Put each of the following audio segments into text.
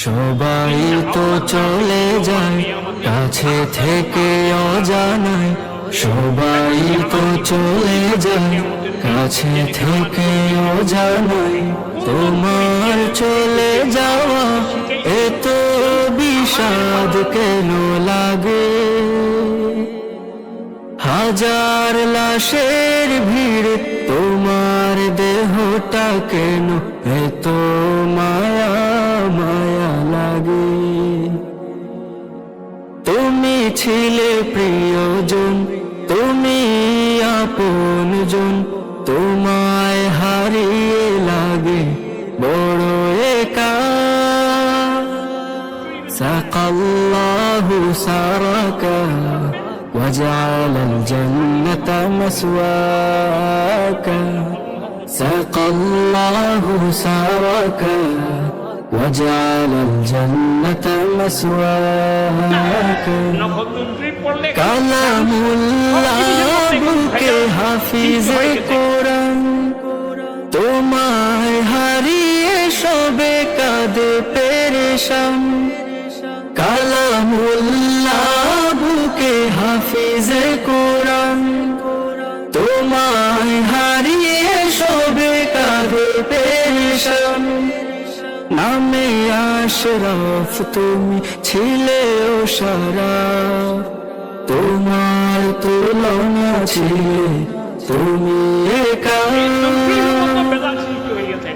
সবাই তো চলে যায় কাছে থেকে অজানায়, সবাই তো চলে যায় কাছে থেকে অজানায়। তোমার চলে যাওয়া এত বিষাদ কেন লাগে? হাজার লাশের ভিড় তোমার দেহটা কেন এত মায়া মায়া লাগে? তুমি ছিলে প্রিয়জন, তুমি আপনজন, তোমায় হারিয়ে লাগে বড় একা। সাকাল্লাহু সারাকা وجعل الجنة مسواك، سقى الله سارك وجعل الجنة مسواك। কালামুল্লাহ বুকে হাফিজে কোরআন, তোমায় হারিয়ে সবে কাঁদে পেরেশান। কালামুল্লাহ বুকে হাফিজে কোরআন, তোমায় হারিয়ে সবে কাঁদে পেরেশান। নামে আশরাফ তুমি ছিলে ও শরাফ, তোমার তুলনা ছিলে তুমি একা।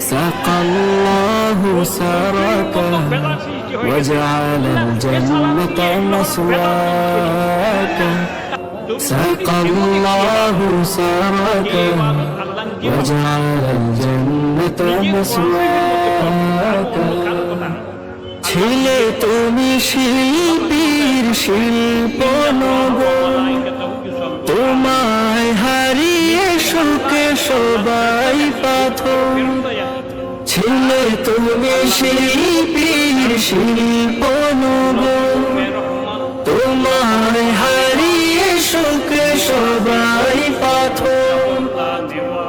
সাকাল্লাহু সারাকা وجعل الجنة مسواك، سقى الله سرك وجعل الجنة مسواك। ছিলে তুমি শিল্পীর শিল্প নগর, তোমায় হারিয়ে সুখে সবাই পাথর। ছিলে তুমি শিল্পীর শিল্প নগর, তোমায় হারিয়ে সুখে সবাই পাথর।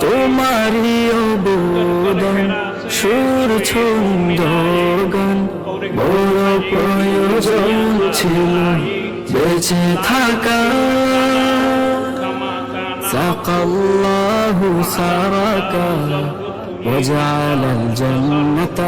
তোমারই অবদান সুর ছন্দ গান বড় প্রয়োজন ছিল বেঁচে থাকা। সাকাল্লাহু সারাকা وجعل الجنة